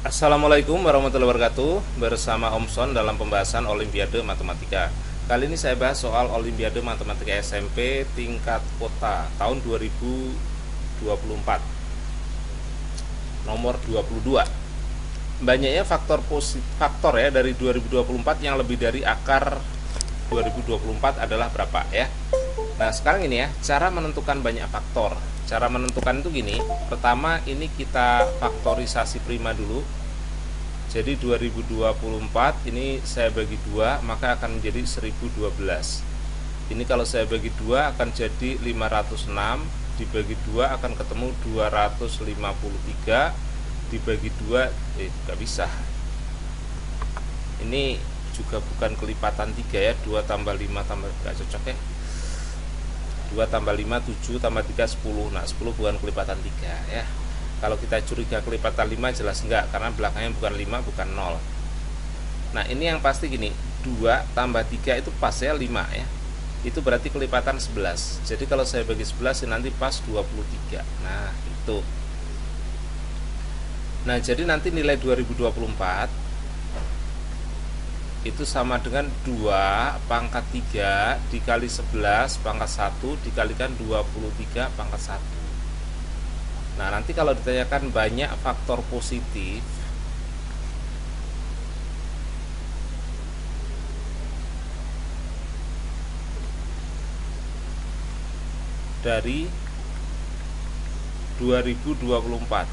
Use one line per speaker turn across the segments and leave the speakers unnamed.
Assalamualaikum warahmatullahi wabarakatuh. Bersama Om Son dalam pembahasan Olimpiade Matematika. Kali ini saya bahas soal Olimpiade Matematika SMP tingkat kota tahun 2024 nomor 22. Banyaknya faktor ya dari 2024 yang lebih dari akar 2024 adalah berapa ya. Nah sekarang ini ya, cara menentukan banyak faktor. Cara menentukan itu gini. Pertama ini kita faktorisasi prima dulu. Jadi 2024 ini saya bagi 2 maka akan menjadi 1012. Ini kalau saya bagi 2 akan jadi 506, dibagi 2 akan ketemu 253, dibagi 2 nggak bisa. Ini juga bukan kelipatan 3 ya, 2 tambah 5 tambah nggak cocok ya. 2 tambah 5 7 tambah 3 10. Nah 10 bukan kelipatan 3 ya. Kalau kita curiga kelipatan 5 jelas enggak, karena belakangnya bukan 5 bukan 0. Nah ini yang pasti gini, 2 tambah 3 itu pas ya 5 ya. Itu berarti kelipatan 11. Jadi kalau saya bagi 11 nanti pas 23. Nah itu. Nah jadi nanti nilai 2024 itu sama dengan 2 pangkat 3 dikali 11 pangkat 1 dikalikan 23 pangkat 1. Nah nanti kalau ditanyakan banyak faktor positif dari 2024.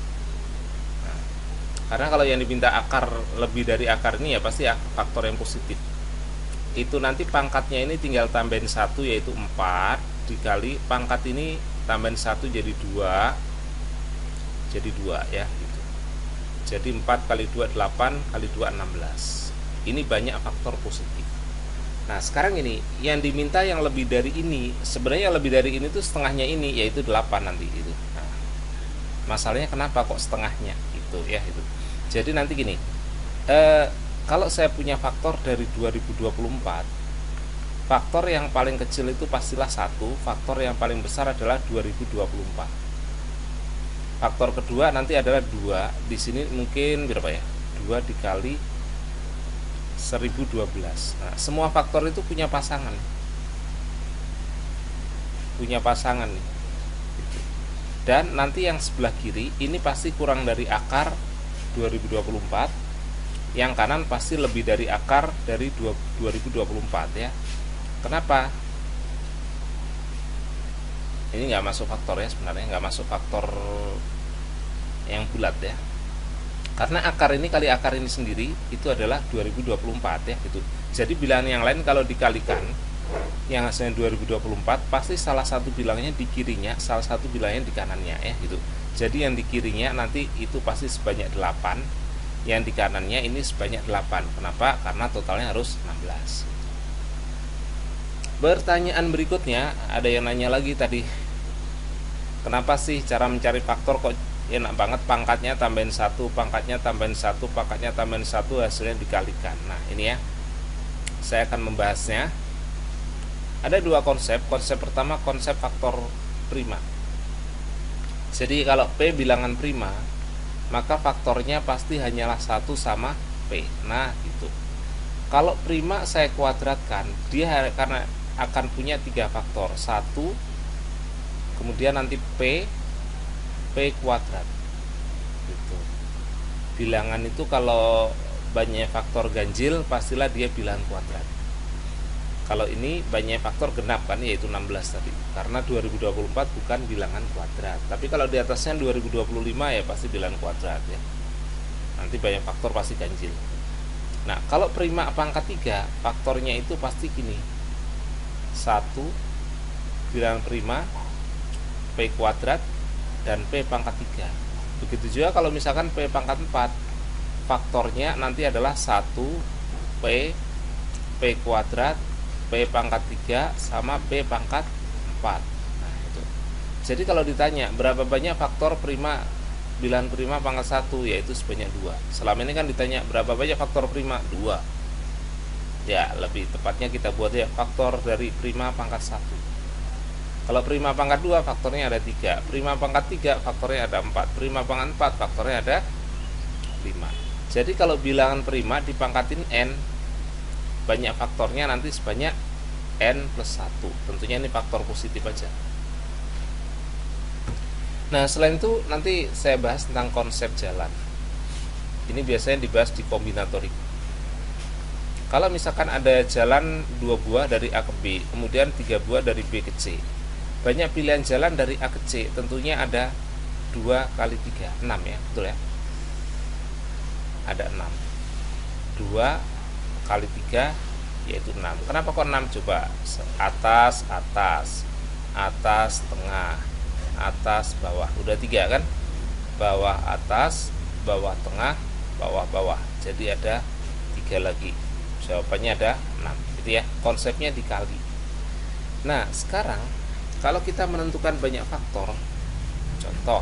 Nah, karena kalau yang diminta akar lebih dari akar ini ya pasti faktor yang positif. Itu nanti pangkatnya ini tinggal tambahin 1 yaitu 4 dikali pangkat ini tambahin 1 jadi 2. Jadi 2 ya gitu. Jadi 4 kali 2 8 kali 2 16. Ini banyak faktor positif. Nah sekarang ini yang diminta yang lebih dari ini, sebenarnya lebih dari ini tuh setengahnya ini yaitu 8 nanti itu. Nah, masalahnya kenapa kok setengahnya itu ya itu. Jadi nanti gini, kalau saya punya faktor dari 2024, faktor yang paling kecil itu pastilah 1, faktor yang paling besar adalah 2024. Faktor kedua nanti adalah 2. Di sini mungkin berapa ya? 2 dikali 1012. Nah, semua faktor itu punya pasangan. Punya pasangan nih. Dan nanti yang sebelah kiri ini pasti kurang dari akar 2024. Yang kanan pasti lebih dari akar dari 2024 ya. Kenapa? Ini nggak masuk faktor ya, sebenarnya nggak masuk faktor yang bulat ya, karena akar ini kali akar ini sendiri itu adalah 2024 ya gitu. Jadi bilangan yang lain kalau dikalikan yang hasilnya 2024 pasti salah satu bilangnya di kirinya, salah satu bilangnya di kanannya ya gitu. Jadi yang di kirinya nanti itu pasti sebanyak 8, yang di kanannya ini sebanyak 8. Kenapa? Karena totalnya harus 16. Pertanyaan berikutnya, ada yang nanya lagi tadi, kenapa sih cara mencari faktor kok enak banget, pangkatnya tambahin 1, pangkatnya tambahin 1, pangkatnya tambahin 1, hasilnya dikalikan. Nah ini ya, saya akan membahasnya. Ada dua konsep. Konsep pertama konsep faktor prima. Jadi kalau P bilangan prima, maka faktornya pasti hanyalah 1 sama P. Nah gitu. Kalau prima saya kuadratkan, dia karena akan punya 3 faktor, 1, kemudian nanti P kuadrat gitu. Bilangan itu kalau banyak faktor ganjil pastilah dia bilangan kuadrat. Kalau ini banyak faktor genap kan, yaitu 16 tadi, karena 2024 bukan bilangan kuadrat. Tapi kalau di atasnya 2025 ya pasti bilangan kuadrat ya. Nanti banyak faktor pasti ganjil. Nah kalau prima pangkat 3 faktornya itu pasti gini, 1 bilangan prima, P kuadrat, dan P pangkat 3. Begitu juga kalau misalkan P pangkat 4, faktornya nanti adalah 1 P kuadrat, P pangkat 3 sama P pangkat 4. Nah itu. Jadi kalau ditanya berapa banyak faktor prima bilangan prima pangkat 1, yaitu sebanyak 2. Selama ini kan ditanya berapa banyak faktor prima, 2. Ya lebih tepatnya kita buat ya faktor dari prima pangkat 1. Kalau prima pangkat 2 faktornya ada 3, prima pangkat 3 faktornya ada 4, prima pangkat 4 faktornya ada 5. Jadi kalau bilangan prima dipangkatin n, banyak faktornya nanti sebanyak n plus 1. Tentunya ini faktor positif aja. Nah, selain itu nanti saya bahas tentang konsep jalan. Ini biasanya dibahas di kombinatorik. Kalau misalkan ada jalan 2 buah dari A ke B, kemudian 3 buah dari B ke C. Banyak pilihan jalan dari A ke C, tentunya ada 2 kali 3, 6 ya, betul ya? Ada 6. 2 kali 3 yaitu 6. Kenapa kok 6? Coba. Atas, atas, atas, tengah, atas, bawah. Udah 3 kan? Bawah, atas, bawah, tengah, bawah, bawah. Jadi ada 3 lagi. Jawabannya ada 6. Gitu ya. Konsepnya dikali. Nah, sekarang kalau kita menentukan banyak faktor, contoh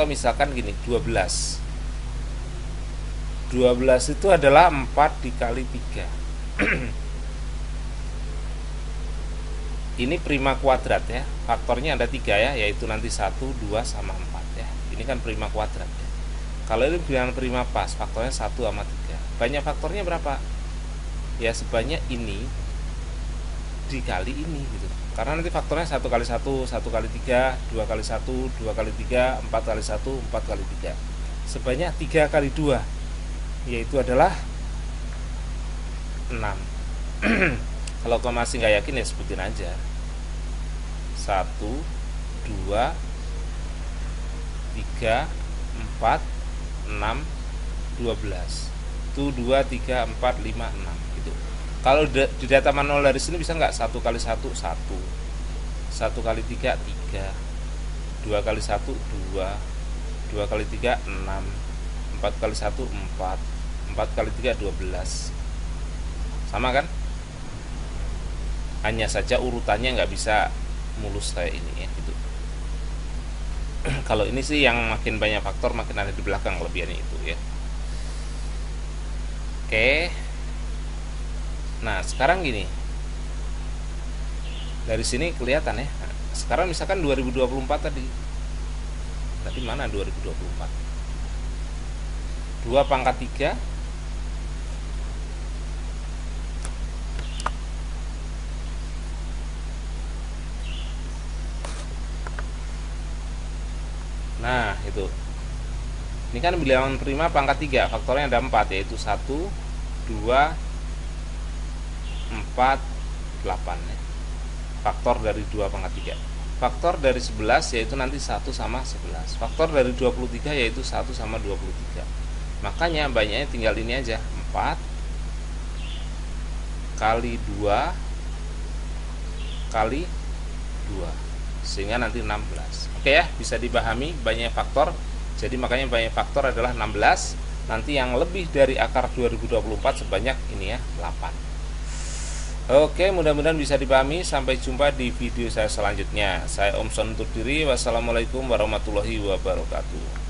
misalkan gini, 12 itu adalah 4 dikali 3. Ini prima kuadrat ya. Faktornya ada 3 ya, yaitu nanti 1, 2, sama 4 ya. Ini kan prima kuadrat ya. Kalau ini bilangan prima pas, faktornya 1 sama 3. Banyak faktornya berapa? Ya sebanyak ini dikali ini gitu. Karena nanti faktornya 1 kali 1, 1 kali 3, 2 kali 1, 2 kali 3, 4 kali 1, 4 kali 3. Sebanyak 3 kali 2, yaitu adalah 6. Kalau kamu masih nggak yakin ya sebutin aja. 1, 2, 3, 4, 6, 12. Itu 2, 3, 4, 5, 6 gitu. Kalau di data manual dari sini bisa nggak? 1 kali 1, 1. 1 kali 3, 3. 2 kali 1, 2. 2 kali 3, 6. 4 kali 1, 4. 4 kali 3, 12. Sama kan? Hanya saja urutannya nggak bisa mulus kayak ini ya gitu. Kalau ini sih yang makin banyak faktor makin ada di belakang kelebihannya itu ya. Oke. Nah, sekarang gini. Dari sini kelihatan ya. Sekarang misalkan 2024 tadi. Tadi mana 2024? 2 pangkat 3. Nah, itu. Ini kan bilangan prima pangkat 3, faktornya ada 4, yaitu 1, 2, 4, 8 ya. Faktor dari 2 pangkat 3. Faktor dari 11 yaitu nanti 1 sama 11. Faktor dari 23 yaitu 1 sama 23. Makanya banyaknya tinggal ini aja, 4 kali 2 kali 2, sehingga nanti 16. Oke ya, bisa dipahami banyak faktor. Jadi makanya banyak faktor adalah 16. Nanti yang lebih dari akar 2024 sebanyak ini ya, 8. Oke, mudah-mudahan bisa dipahami. Sampai jumpa di video saya selanjutnya. Saya Om Son undur diri. Wassalamualaikum warahmatullahi wabarakatuh.